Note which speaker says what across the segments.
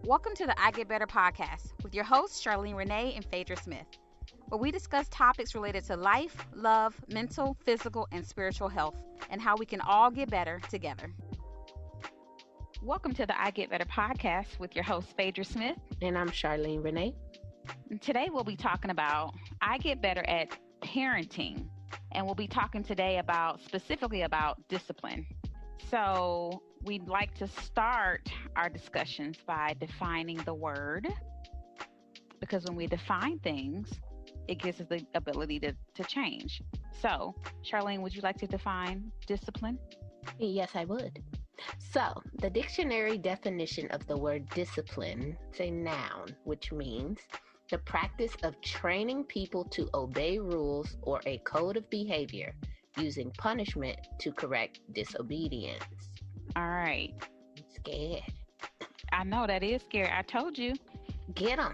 Speaker 1: Welcome to the I Get Better podcast with your hosts, Charlene Renee and Phaedra Smith, where we discuss topics related to life, love, mental, physical, and spiritual health, and how we can all get better together. Welcome to the I Get Better podcast with your host, Phaedra Smith.
Speaker 2: And I'm Charlene Renee.
Speaker 1: And today we'll be talking about I Get Better at Parenting, and we'll be talking today specifically about discipline. So we'd like to start our discussions by defining the word, because when we define things, it gives us the ability to change. So, Charlene, would you like to define discipline?
Speaker 2: Yes, I would. So, the dictionary definition of the word discipline is a noun, which means the practice of training people to obey rules or a code of behavior using punishment to correct disobedience.
Speaker 1: All right.
Speaker 2: I'm scared.
Speaker 1: I know, that is scary. I told you.
Speaker 2: Get them.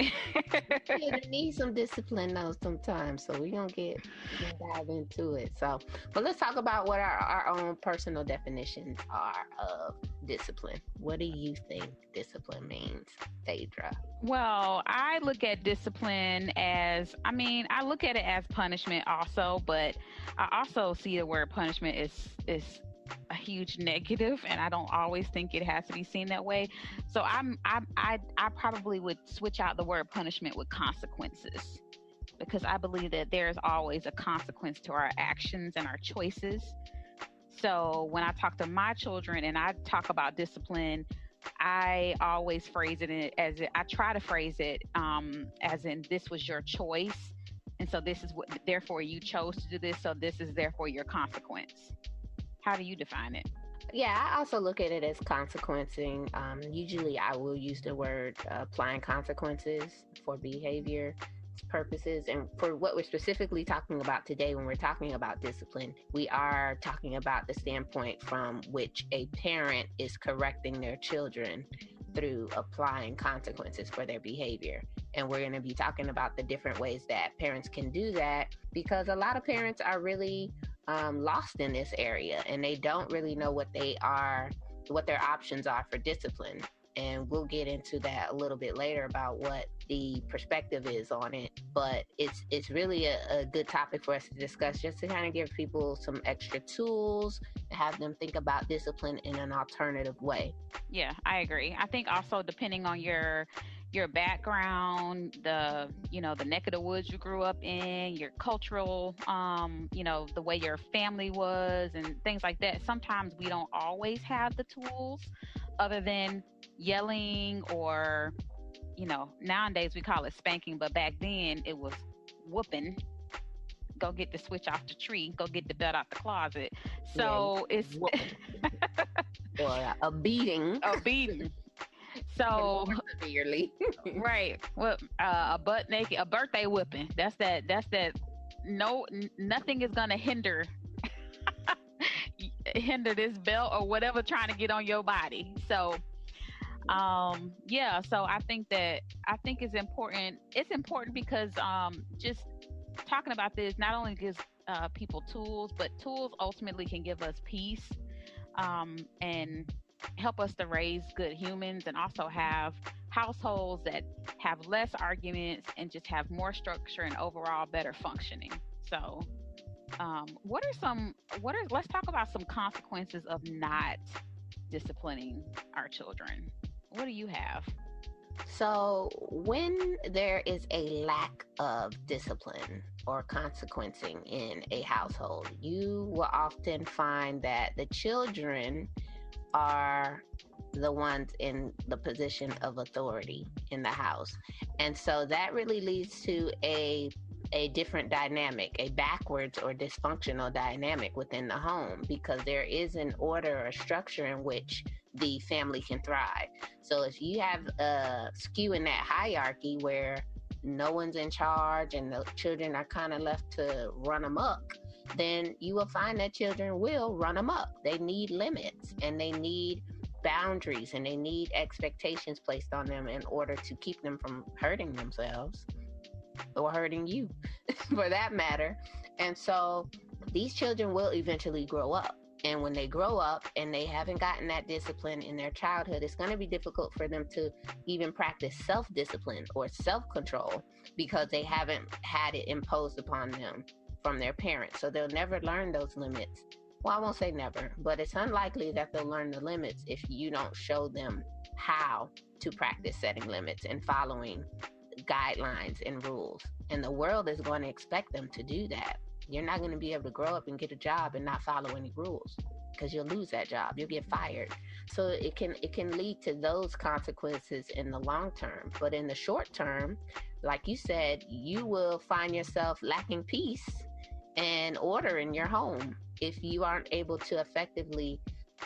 Speaker 2: You need some discipline though sometimes, so we're gonna dive into it. But let's talk about what our own personal definitions are of discipline. What do you think discipline means, Phaedra?
Speaker 1: Well, I look at discipline as, I look at it as punishment also, but I also see the word punishment is a huge negative, and I don't always think it has to be seen that way. So I probably would switch out the word punishment with consequences, because I believe that there's always a consequence to our actions and our choices. So when I talk to my children and I talk about discipline, I always phrase it as in this was your choice, and so this is what, therefore you chose to do this, so this is therefore your consequence. How do you define it?
Speaker 2: Yeah, I also look at it as consequencing. Usually I will use the word applying consequences for behavior purposes. And for what we're specifically talking about today, when we're talking about discipline, we are talking about the standpoint from which a parent is correcting their children through applying consequences for their behavior. And we're going to be talking about the different ways that parents can do that, because a lot of parents are really lost in this area, and they don't really know what their options are for discipline. And we'll get into that a little bit later about what the perspective is on it. But it's really a good topic for us to discuss, just to kind of give people some extra tools and have them think about discipline in an alternative way.
Speaker 1: Yeah, I agree. I think also depending on your background, the neck of the woods you grew up in, your cultural, the way your family was and things like that. Sometimes we don't always have the tools other than yelling or, nowadays we call it spanking, but back then it was whooping. Go get the switch off the tree, go get the belt out the closet. So it's
Speaker 2: or a beating.
Speaker 1: A beating. So
Speaker 2: severely.
Speaker 1: Right. Well, a butt naked, a birthday whipping. That's that. No, nothing is gonna hinder this belt or whatever trying to get on your body. So, So I think it's important. It's important because just talking about this not only gives people tools, but tools ultimately can give us peace and help us to raise good humans, and also have households that have less arguments and just have more structure and overall better functioning. So let's talk about some consequences of not disciplining our children. What do you have?
Speaker 2: So when there is a lack of discipline or consequencing in a household, you will often find that the children are the ones in the position of authority in the house. And so that really leads to a different dynamic, a backwards or dysfunctional dynamic within the home, because there is an order or structure in which the family can thrive. So if you have a skew in that hierarchy where no one's in charge and the children are kind of left to run amok, then you will find that children will run amok. They need limits, and they need boundaries, and they need expectations placed on them in order to keep them from hurting themselves or hurting you for that matter. And so these children will eventually grow up. And when they grow up and they haven't gotten that discipline in their childhood, it's going to be difficult for them to even practice self-discipline or self-control because they haven't had it imposed upon them from their parents. So they'll never learn those limits. Well, I won't say never, but it's unlikely that they'll learn the limits if you don't show them how to practice setting limits and following guidelines and rules. And the world is going to expect them to do that. You're not going to be able to grow up and get a job and not follow any rules, because you'll lose that job. You'll get fired. So it can lead to those consequences in the long term. But in the short term, like you said, you will find yourself lacking peace and order in your home if you aren't able to effectively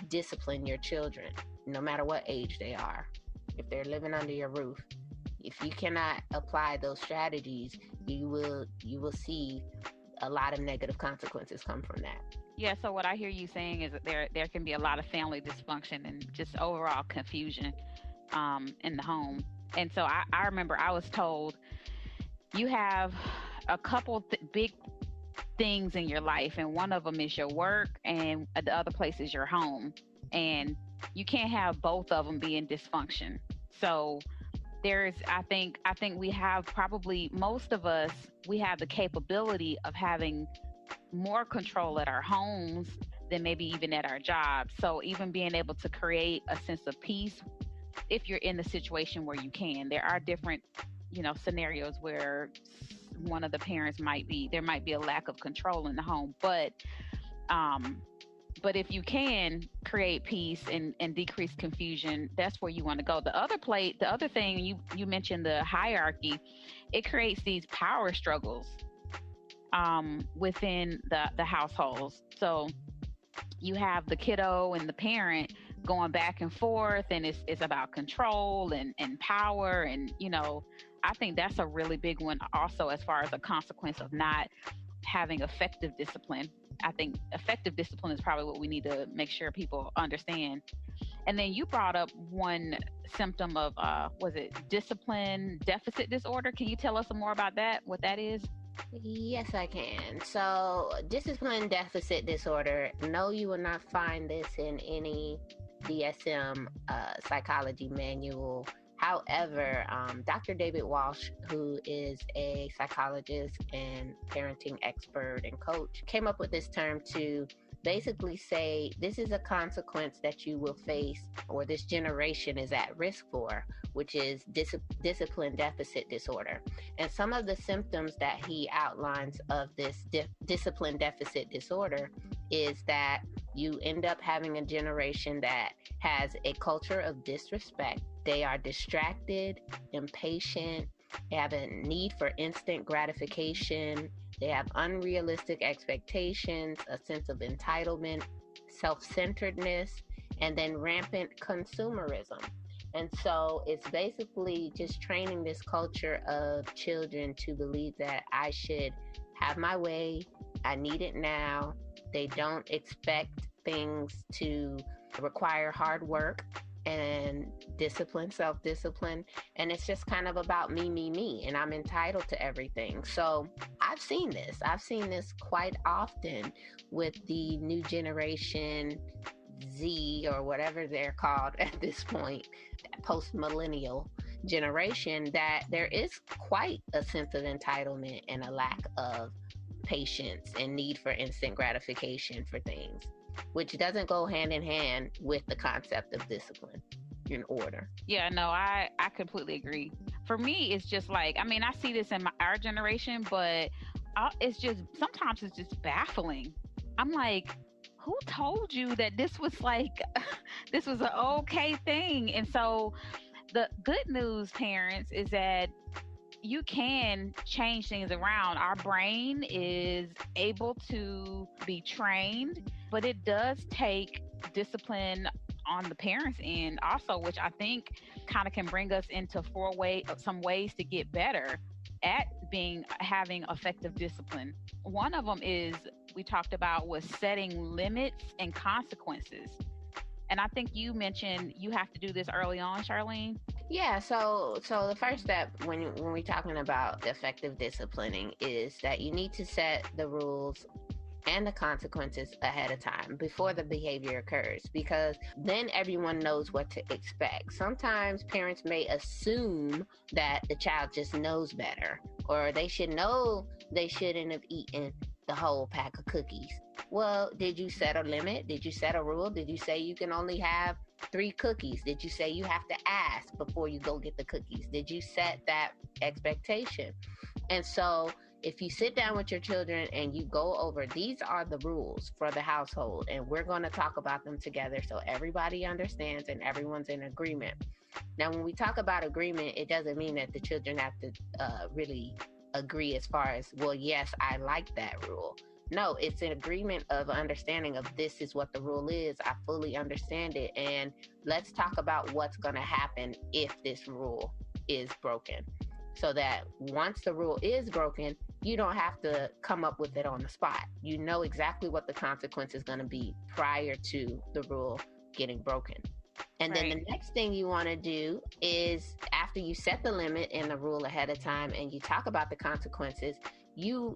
Speaker 2: discipline your children, no matter what age they are. If they're living under your roof, if you cannot apply those strategies, you will see a lot of negative consequences come from that.
Speaker 1: Yeah, so what I hear you saying is that there can be a lot of family dysfunction and just overall confusion in the home. And so I remember I was told you have a couple big things in your life, and one of them is your work, and the other place is your home. And you can't have both of them be in dysfunction. So I think we have, probably most of us, we have the capability of having more control at our homes than maybe even at our jobs. So even being able to create a sense of peace, if you're in the situation where you can, there are different, scenarios where one of the parents there might be a lack of control in the home, but if you can create peace and decrease confusion, that's where you want to go. The other thing, you mentioned the hierarchy, it creates these power struggles within the households. So you have the kiddo and the parent going back and forth, and it's about control and power. And, I think that's a really big one also, as far as a consequence of not having effective discipline. I think effective discipline is probably what we need to make sure people understand. And then you brought up one symptom of, was it discipline deficit disorder? Can you tell us some more about that, what that is?
Speaker 2: Yes, I can. So discipline deficit disorder, no, you will not find this in any DSM psychology manual. However, Dr. David Walsh, who is a psychologist and parenting expert and coach, came up with this term to basically say this is a consequence that you will face, or this generation is at risk for, which is discipline deficit disorder. And some of the symptoms that he outlines of this discipline deficit disorder is that you end up having a generation that has a culture of disrespect. They are distracted, impatient, they have a need for instant gratification, they have unrealistic expectations, a sense of entitlement, self-centeredness, and then rampant consumerism. And so it's basically just training this culture of children to believe that I should have my way, I need it now. They don't expect things to require hard work and discipline, self-discipline. And it's just kind of about me, and I'm entitled to everything. So I've seen this quite often with the new generation Z, or whatever they're called at this point, post-millennial generation, that there is quite a sense of entitlement and a lack of patience and need for instant gratification for things, which doesn't go hand in hand with the concept of discipline and order.
Speaker 1: Yeah, no, I completely agree. For me, it's just like, I see this in our generation, but it's just, sometimes it's just baffling. I'm like, who told you that this was this was an okay thing? And so the good news, parents, is that you can change things around. Our brain is able to be trained, but it does take discipline on the parents' end also, which I think kind of can bring us into some ways to get better at having effective discipline. One of them is, we talked about, was setting limits and consequences. And I think you mentioned you have to do this early on, Charlene.
Speaker 2: Yeah, so the first step when we're talking about effective disciplining is that you need to set the rules and the consequences ahead of time before the behavior occurs, because then everyone knows what to expect. Sometimes parents may assume that the child just knows better, or they should know they shouldn't have eaten the whole pack of cookies. Well, did you set a limit? Did you set a rule? Did you say you can only have 3 cookies? Did you say you have to ask before you go get the cookies? Did you set that expectation? And so if you sit down with your children and you go over, these are the rules for the household, and we're going to talk about them together so everybody understands and everyone's in agreement. Now, when we talk about agreement, it doesn't mean that the children have to really agree as far as, well, yes, I like that rule. No, it's an agreement of understanding of this is what the rule is. I fully understand it. And let's talk about what's going to happen if this rule is broken. So that once the rule is broken, you don't have to come up with it on the spot. You know exactly what the consequence is going to be prior to the rule getting broken. And then the next thing you want to do is, after you set the limit and the rule ahead of time and you talk about the consequences, you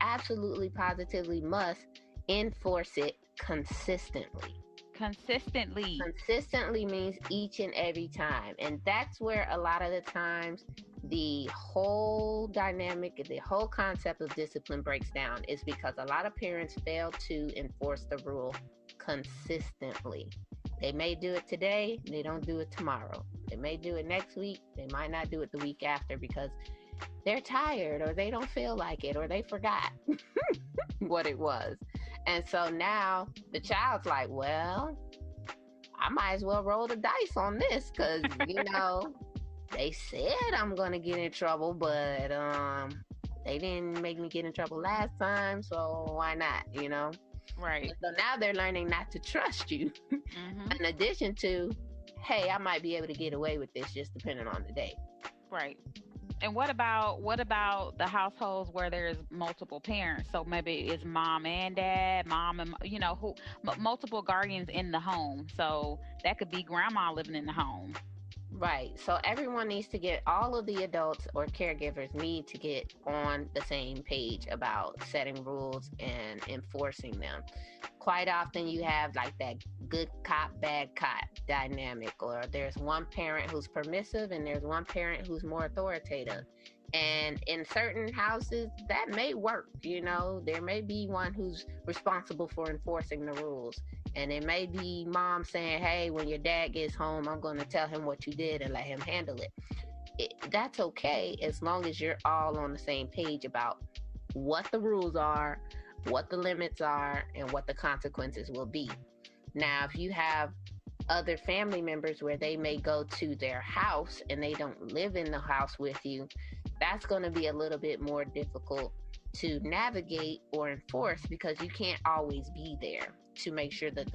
Speaker 2: absolutely positively must enforce it consistently. Consistently means each and every time. And that's where a lot of the times the whole dynamic, the whole concept of discipline breaks down, is because a lot of parents fail to enforce the rule consistently. They may do it today, they don't do it tomorrow. They may do it next week, they might not do it the week after because they're tired or they don't feel like it or they forgot what it was. And so now the child's like, well, I might as well roll the dice on this because, they said I'm going to get in trouble, but they didn't make me get in trouble last time, so why not,
Speaker 1: Right.
Speaker 2: And so now they're learning not to trust you. Mm-hmm. In addition to, hey, I might be able to get away with this just depending on the day.
Speaker 1: Right. And what about the households where there's multiple parents? So maybe it's mom and dad, mom and multiple guardians in the home. So that could be grandma living in the home.
Speaker 2: Right. So everyone needs to all of the adults or caregivers need to get on the same page about setting rules and enforcing them. Quite often you have like that good cop, bad cop dynamic, or there's one parent who's permissive and there's one parent who's more authoritative. And in certain houses that may work, there may be one who's responsible for enforcing the rules. And it may be mom saying, hey, when your dad gets home, I'm going to tell him what you did and let him handle it. That's okay as long as you're all on the same page about what the rules are, what the limits are, and what the consequences will be. Now, if you have other family members where they may go to their house and they don't live in the house with you, that's going to be a little bit more difficult to navigate or enforce because you can't always be there to make sure that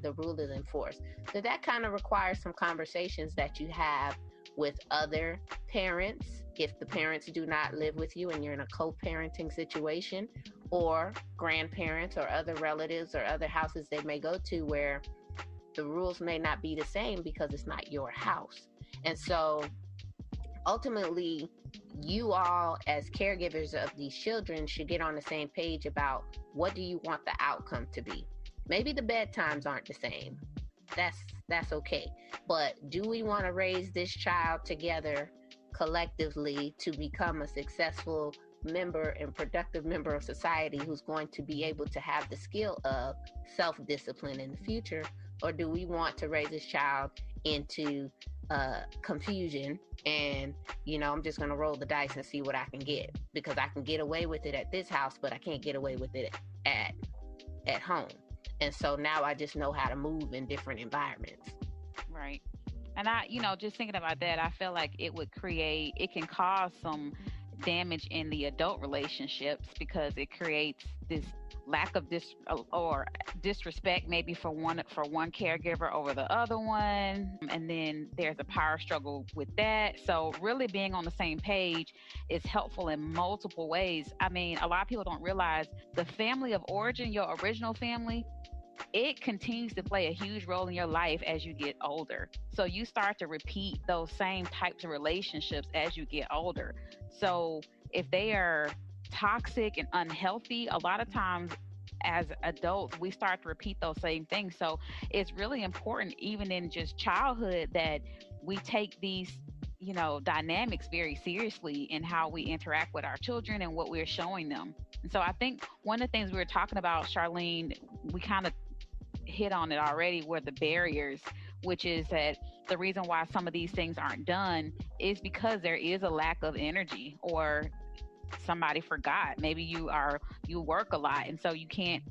Speaker 2: the rule is enforced. So that kind of requires some conversations that you have with other parents, if the parents do not live with you and you're in a co-parenting situation, or grandparents or other relatives or other houses they may go to where the rules may not be the same because it's not your house. And so ultimately, you all as caregivers of these children should get on the same page about what do you want the outcome to be. Maybe the bedtimes aren't the same. That's okay. But do we want to raise this child together collectively to become a successful member and productive member of society who's going to be able to have the skill of self-discipline in the future? Or do we want to raise this child into confusion and, I'm just going to roll the dice and see what I can get because I can get away with it at this house, but I can't get away with it at home. And so now I just know how to move in different environments.
Speaker 1: Right. And I, just thinking about that, I feel like it can cause some damage in the adult relationships because it creates this lack of disrespect maybe for one caregiver over the other one, and then there's a power struggle with that. So really being on the same page is helpful in multiple ways. I mean, a lot of people don't realize the family of origin, your original family, it continues to play a huge role in your life as you get older. So you start to repeat those same types of relationships as you get older. So if they are toxic and unhealthy, a lot of times as adults, we start to repeat those same things. So it's really important, even in just childhood, that we take these, dynamics very seriously in how we interact with our children and what we're showing them. And so I think one of the things we were talking about, Charlene, we kind of hit on it already, were the barriers, which is that the reason why some of these things aren't done is because there is a lack of energy, or somebody forgot. Maybe you work a lot, and so you can't,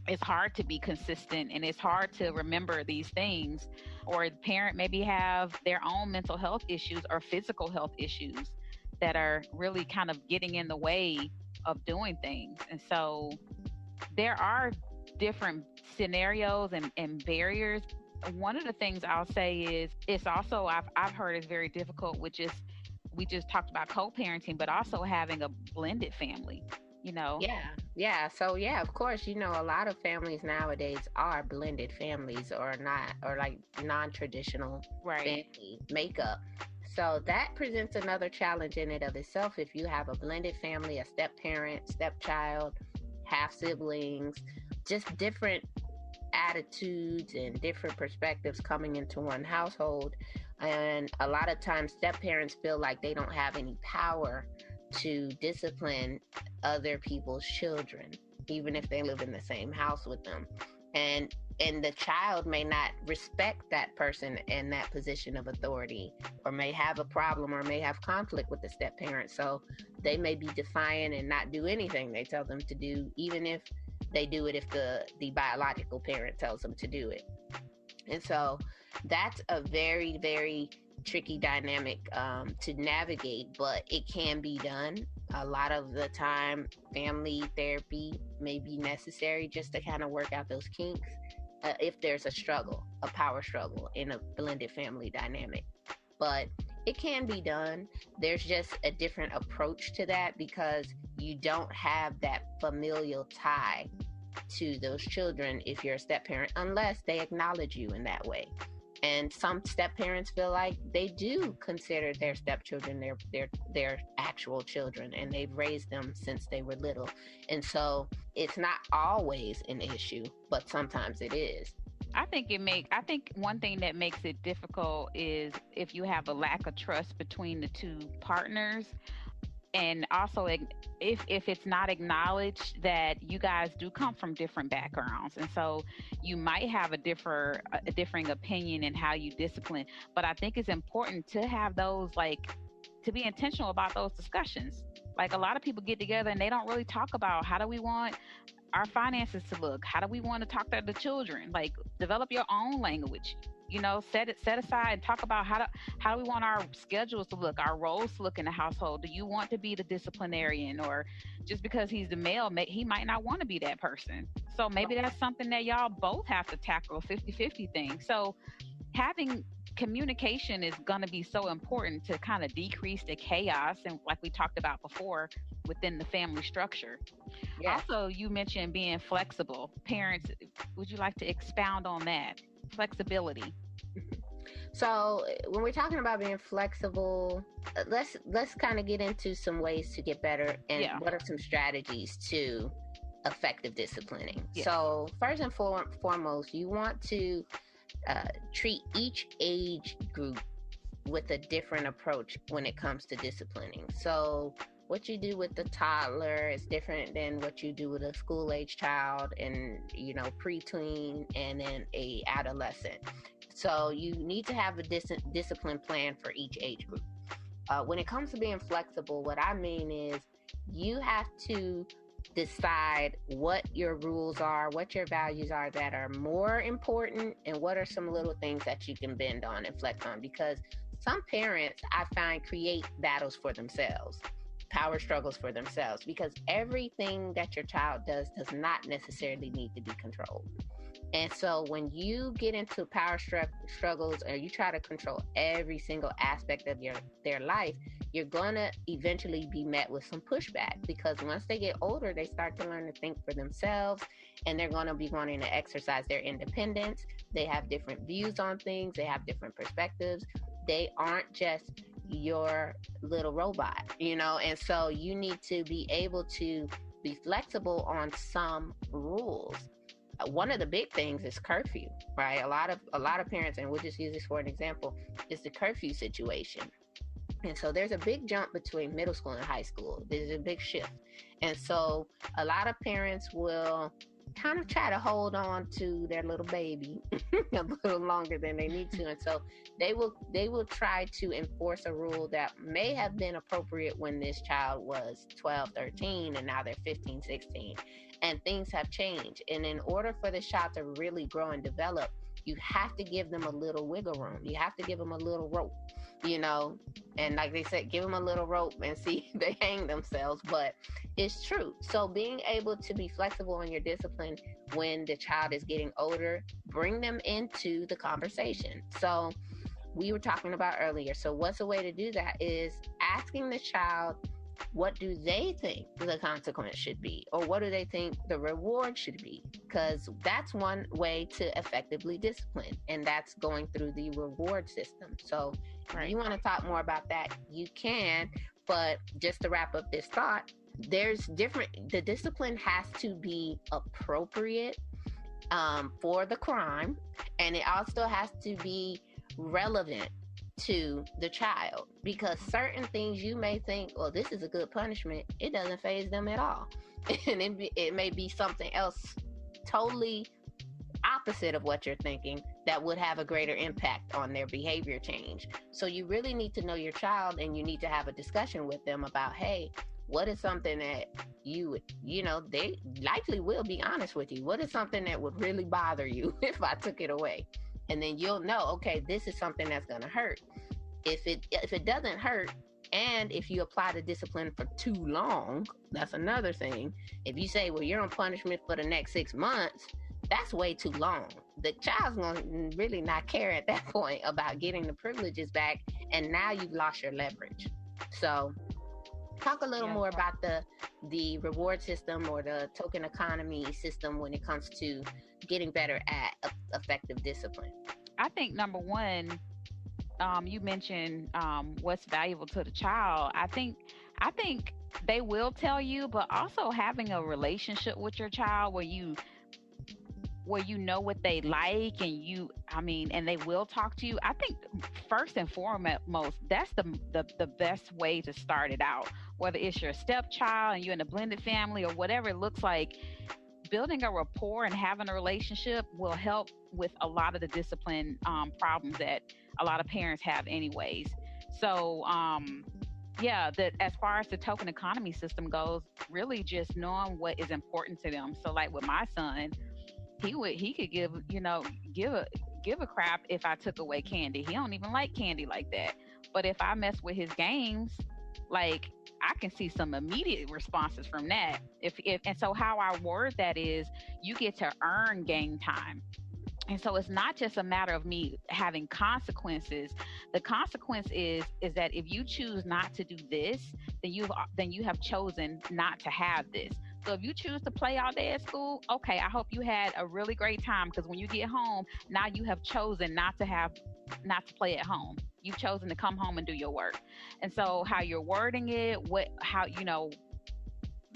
Speaker 1: it's hard to be consistent, and it's hard to remember these things. Or the parent maybe have their own mental health issues or physical health issues that are really kind of getting in the way of doing things. And so there are different scenarios and barriers. One of the things I'll say is, it's also, I've heard is very difficult, which is, we just talked about co-parenting, but also having a blended family,
Speaker 2: Yeah. So yeah, of course, a lot of families nowadays are blended families, or not, or like non-traditional
Speaker 1: Right.
Speaker 2: family makeup. So that presents another challenge in and of itself. If you have a blended family, a step parent, stepchild, half siblings, just different attitudes and different perspectives coming into one household. And a lot of times step parents feel like they don't have any power to discipline other people's children, even if they live in the same house with them. And the child may not respect that person in that position of authority, or may have a problem, or may have conflict with the step parent. So they may be defiant and not do anything they tell them to do, even if they do it if the biological parent tells them to do it. And so that's a very, very tricky dynamic to navigate, but it can be done. A lot of the time, family therapy may be necessary just to kind of work out those kinks if there's a power struggle in a blended family dynamic. But it can be done. There's just a different approach to that, because you don't have that familial tie to those children if you're a step parent, unless they acknowledge you in that way. And some step parents feel like they do consider their stepchildren their actual children, and they've raised them since they were little. And so it's not always an issue, but sometimes it is.
Speaker 1: I think one thing that makes it difficult is if you have a lack of trust between the two partners, and also if it's not acknowledged that you guys do come from different backgrounds, and so you might have a differing opinion in how you discipline. But I think it's important to have those, like, to be intentional about those discussions. Like, a lot of people get together and they don't really talk about, how do we want our finances to look, how do we want to talk to the children. Like, develop your own language, set aside and talk about how do we want our schedules to look, our roles to look in the household. Do you want to be the disciplinarian, or just because he's the male, he might not want to be that person? So maybe that's something that y'all both have to tackle, a 50-50 thing. So having communication is going to be so important to kind of decrease the chaos, and like we talked about before, within the family structure.
Speaker 2: Yeah.
Speaker 1: Also, you mentioned being flexible. Parents, would you like to expound on that? Flexibility.
Speaker 2: So when we're talking about being flexible, let's kind of get into some ways to get better, and what are some strategies to effective disciplining. So first and foremost, you want to treat each age group with a different approach when it comes to disciplining. So what you do with the toddler is different than what you do with a school age child, and pre-tween, and then a adolescent. So you need to have a discipline plan for each age group. When it comes to being flexible, what I mean is you have to decide what your rules are, what your values are that are more important, and what are some little things that you can bend on and flex on. Because some parents, I find, create battles for themselves, power struggles for themselves, because everything that your child does not necessarily need to be controlled. And so when you get into power struggles, or you try to control every single aspect of their life, you're going to eventually be met with some pushback, because once they get older, they start to learn to think for themselves, and they're going to be wanting to exercise their independence. They have different views on things. They have different perspectives. They aren't just your little robot, and so you need to be able to be flexible on some rules. One of the big things is curfew, right? A lot of parents, and we'll just use this for an example, is the curfew situation. And so there's a big jump between middle school and high school. There's a big shift. And so a lot of parents will kind of try to hold on to their little baby a little longer than they need to. And so they will try to enforce a rule that may have been appropriate when this child was 12, 13, and now they're 15, 16. And things have changed. And in order for the child to really grow and develop, you have to give them a little wiggle room. You have to give them a little rope, and like they said, give them a little rope and see if they hang themselves. But it's true. So being able to be flexible in your discipline when the child is getting older, bring them into the conversation. So we were talking about earlier. So what's a way to do that is asking the child, what do they think the consequence should be? Or what do they think the reward should be? Because that's one way to effectively discipline, and that's going through the reward system. So if you want to talk more about that, you can. But just to wrap up this thought, the discipline has to be appropriate for the crime, and it also has to be relevant to the child, because certain things you may think, well, this is a good punishment, it doesn't faze them at all. And it may be something else totally opposite of what you're thinking that would have a greater impact on their behavior change. So you really need to know your child, and you need to have a discussion with them about, hey, what is something that they likely will be honest with you. What is something that would really bother you if I took it away? And then you'll know, okay, this is something that's going to hurt. If it doesn't hurt, and if you apply the discipline for too long, that's another thing. If you say, well, you're on punishment for the next 6 months, that's way too long. The child's going to really not care at that point about getting the privileges back, and now you've lost your leverage. So talk a little more about the reward system or the token economy system when it comes to getting better at effective discipline.
Speaker 1: I think number one, you mentioned what's valuable to the child. I think they will tell you, but also having a relationship with your child where you know what they like, and they will talk to you. I think first and foremost, that's the best way to start it out. Whether it's your stepchild and you're in a blended family or whatever it looks like, building a rapport and having a relationship will help with a lot of the discipline problems that a lot of parents have anyways. So that as far as the token economy system goes, really just knowing what is important to them. So like with my son, he could give a crap if I took away candy. He don't even like candy like that. But if I mess with his games, like, I can see some immediate responses from that. And so how I word that is, you get to earn game time. And so it's not just a matter of me having consequences. The consequence is that if you choose not to do this, then you have chosen not to have this. So if you choose to play all day at school, okay, I hope you had a really great time, because when you get home, now you have chosen not to play at home. You've chosen to come home and do your work. And so how you're wording it,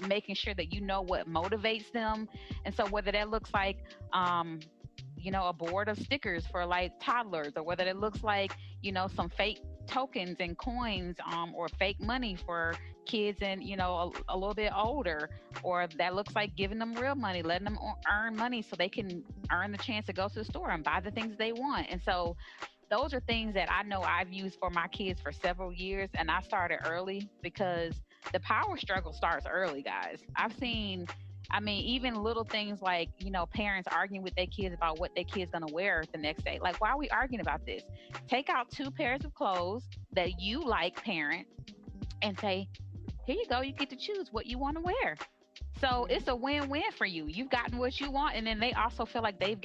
Speaker 1: making sure that you know what motivates them. And so whether that looks like, a board of stickers for like toddlers, or whether it looks like, some fake tokens and coins, or fake money for kids and, a little bit older, or that looks like giving them real money, letting them earn money so they can earn the chance to go to the store and buy the things they want. And so those are things that I know I've used for my kids for several years, and I started early because the power struggle starts early, guys. I've seen, even little things like, parents arguing with their kids about what their kid's going to wear the next day. Like, why are we arguing about this? Take out 2 pairs of clothes that you like, parent, and say, here you go. You get to choose what you want to wear. So it's a win-win for you. You've gotten what you want, and then they also feel like they've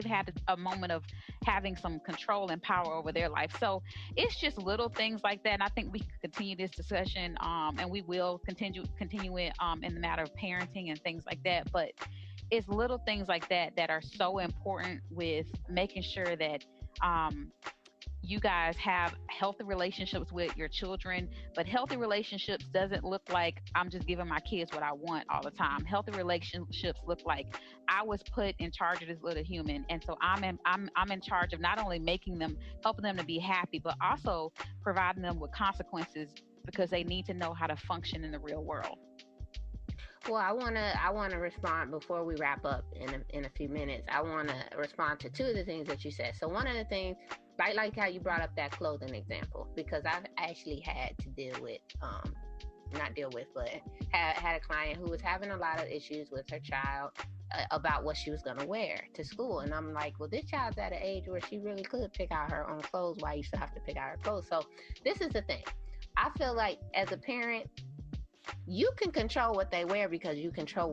Speaker 1: had a moment of having some control and power over their life. So it's just little things like that. And I think we can continue this discussion, and we will continue it in the matter of parenting and things like that. But it's little things like that that are so important with making sure that you guys have healthy relationships with your children. But healthy relationships doesn't look like I'm just giving my kids what I want all the time. Healthy relationships look like I was put in charge of this little human, and so I'm in charge of not only making them, helping them to be happy, but also providing them with consequences because they need to know how to function in the real world.
Speaker 2: Well, I wanna respond before we wrap up in a few minutes. I wanna respond to two of the things that you said. So one of the things, I like how you brought up that clothing example, because I've actually had to deal with not deal with, but had a client who was having a lot of issues with her child about what she was going to wear to school. And I'm like, well, this child's at an age where she really could pick out her own clothes. Why you still have to pick out her clothes? So this is the thing. I feel like as a parent, you can control what they wear because you control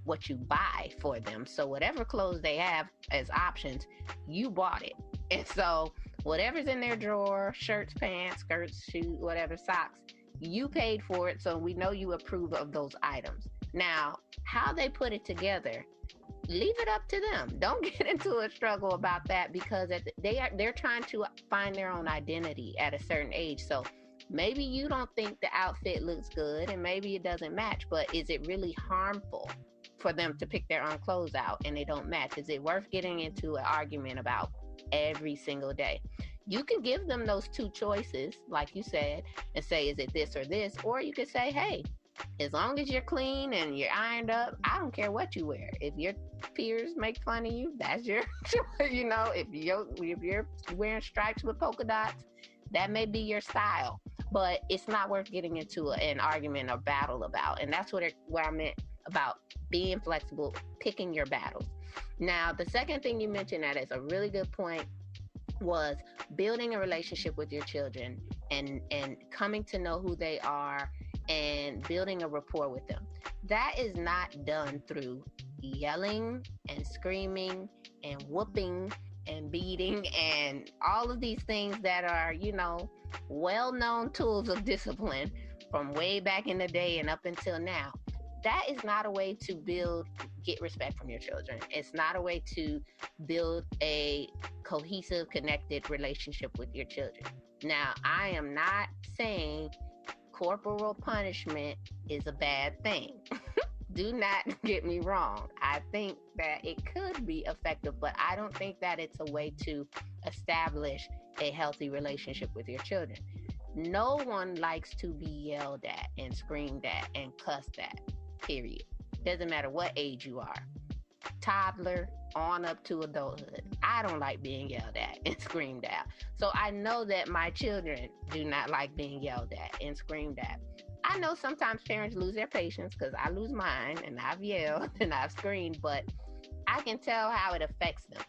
Speaker 2: what you buy for them. So whatever clothes they have as options, you bought it. And so whatever's in their drawer, shirts, pants, skirts, shoes, whatever, socks, you paid for it. So we know you approve of those items. Now, how they put it together, leave it up to them. Don't get into a struggle about that, because they're trying to find their own identity at a certain age. So maybe you don't think the outfit looks good and maybe it doesn't match, but is it really harmful for them to pick their own clothes out and they don't match? Is it worth getting into an argument about every single day? You can give them those two choices, like you said, and say, is it this or this? Or you could say, hey, as long as you're clean and you're ironed up, I don't care what you wear. If your peers make fun of you, that's your choice. You know, if you're wearing stripes with polka dots, that may be your style. But it's not worth getting into an argument or battle about. And that's what I meant about being flexible, picking your battles. Now, the second thing you mentioned that is a really good point was building a relationship with your children and coming to know who they are and building a rapport with them. That is not done through yelling and screaming and whooping and beating and all of these things that are, well-known tools of discipline from way back in the day and up until now. That is not a way to get respect from your children. It's not a way to build a cohesive, connected relationship with your children. Now, I am not saying corporal punishment is a bad thing. Do not get me wrong. I think that it could be effective, but I don't think that it's a way to establish a healthy relationship with your children. No one likes to be yelled at and screamed at and cussed at, period. Doesn't matter what age you are. Toddler on up to adulthood. I don't like being yelled at and screamed at. So I know that my children do not like being yelled at and screamed at. I know sometimes parents lose their patience, because I lose mine and I've yelled and I've screamed, but I can tell how it affects them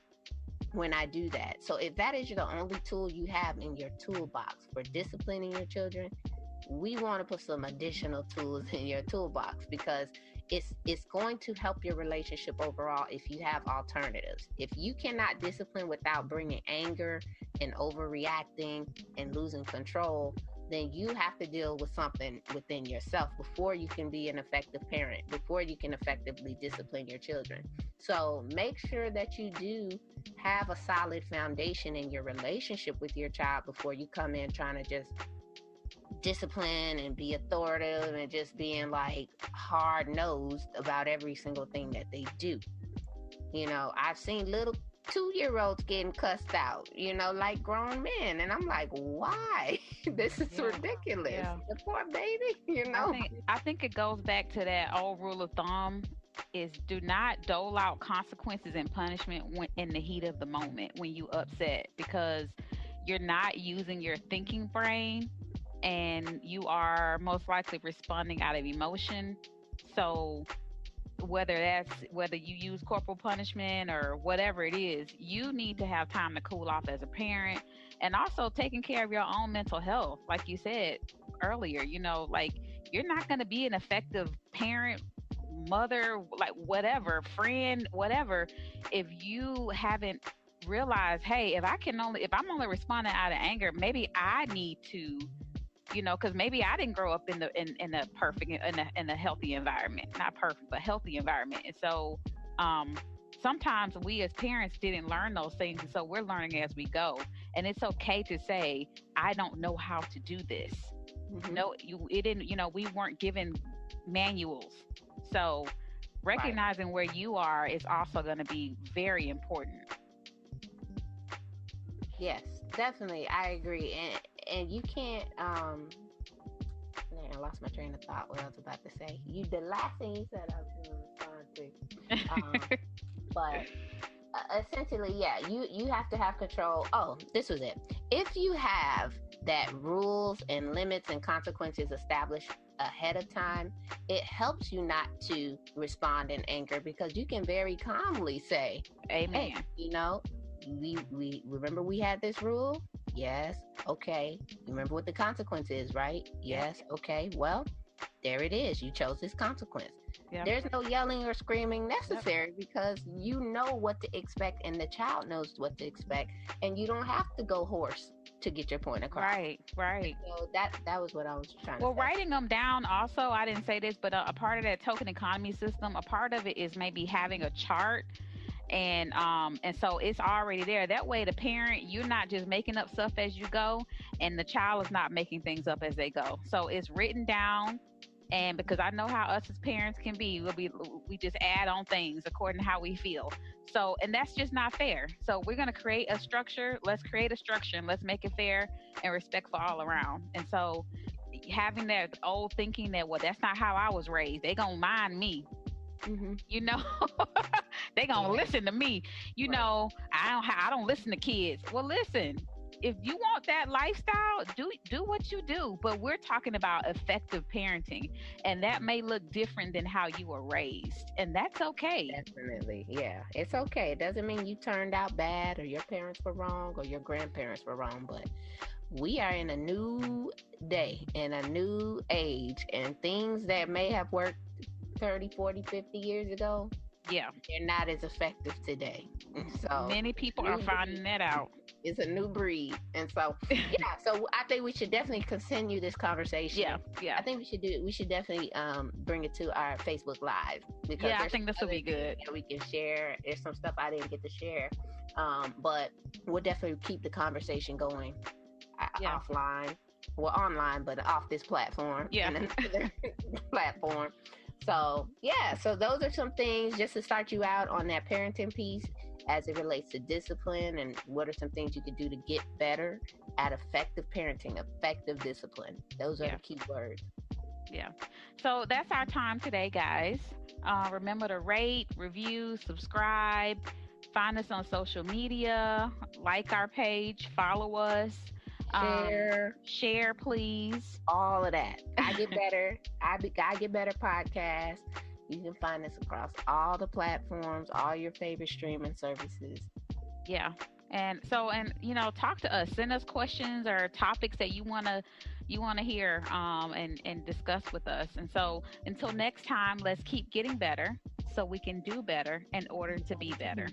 Speaker 2: when I do that. So if that is the only tool you have in your toolbox for disciplining your children, we want to put some additional tools in your toolbox, because it's going to help your relationship overall if you have alternatives. If you cannot discipline without bringing anger and overreacting and losing control, then you have to deal with something within yourself before you can be an effective parent, before you can effectively discipline your children. So make sure that you do have a solid foundation in your relationship with your child before you come in trying to just discipline and be authoritative and just being like hard-nosed about every single thing that they do. I've seen little 2-year-olds getting cussed out, like grown men. And I'm like, why? This is ridiculous. Yeah. The poor baby,
Speaker 1: I think it goes back to that old rule of thumb is do not dole out consequences and punishment when in the heat of the moment when you upset, because you're not using your thinking brain and you are most likely responding out of emotion. So whether you use corporal punishment or whatever it is, you need to have time to cool off as a parent, and also taking care of your own mental health. Like you said earlier, like you're not going to be an effective parent, mother, like whatever, friend, whatever, if you haven't realized, hey, if I'm only responding out of anger, maybe I need to, because maybe I didn't grow up in a perfect, in a healthy environment, not perfect, but healthy environment. And so, sometimes we as parents didn't learn those things, and so we're learning as we go. And it's okay to say, I don't know how to do this. No, it didn't, we weren't given manuals. So recognizing where you are is also going to be very important.
Speaker 2: Yes, definitely. I agree. And you can't, man, I lost my train of thought, what I was about to say. The last thing you said, I was going to respond to. But essentially, yeah, you have to have control. Oh, this was it. If you have that rules and limits and consequences established ahead of time, it helps you not to respond in anger, because you can very calmly say,
Speaker 1: amen.
Speaker 2: Hey, we remember we had this rule? Yes. Okay. You remember what the consequence is, right? Yes. Okay. Well, there it is. You chose this consequence. Yep. There's no yelling or screaming necessary, because you know what to expect, and the child knows what to expect, and you don't have to go hoarse to get your point across.
Speaker 1: Right.
Speaker 2: So that was what I was trying to say.
Speaker 1: Well, writing them down also, I didn't say this, but a part of that token economy system, a part of it is maybe having a chart. And so it's already there. That way, the parent, you're not just making up stuff as you go, and the child is not making things up as they go. So it's written down. And because I know how us as parents can be, we just add on things according to how we feel. So, and that's just not fair. So we're going to create a structure. Let's create a structure, and let's make it fair and respectful all around. And so having that old thinking that, well, that's not how I was raised, they going to mind me. They gonna listen to me. I don't listen to kids. Well, listen, if you want that lifestyle, do what you do. But we're talking about effective parenting, and that may look different than how you were raised, and that's okay.
Speaker 2: Definitely, yeah, it's okay. It doesn't mean you turned out bad, or your parents were wrong, or your grandparents were wrong. But we are in a new day, in a new age, and things that may have worked 30, 40, 50 years ago, they're not as effective today. So
Speaker 1: many people are finding that out.
Speaker 2: It's a new breed. And so so I think we should definitely continue this conversation. I think we should definitely bring it to our Facebook Live, because
Speaker 1: I think this will be good.
Speaker 2: We can share. There's some stuff I didn't get to share, but we'll definitely keep the conversation going offline, well, online, but off this platform, and another platform. So so those are some things just to start you out on that parenting piece as it relates to discipline, and what are some things you can do to get better at effective parenting, effective discipline. Those are the key words.
Speaker 1: So that's our time today, guys. Remember to rate, review, subscribe, find us on social media, like our page, follow us. Share, please.
Speaker 2: All of that. I Get Better. I Get Better podcast. You can find us across all the platforms, all your favorite streaming services.
Speaker 1: And talk to us. Send us questions or topics that you wanna hear and discuss with us. And so until next time, let's keep getting better so we can do better in order to be better.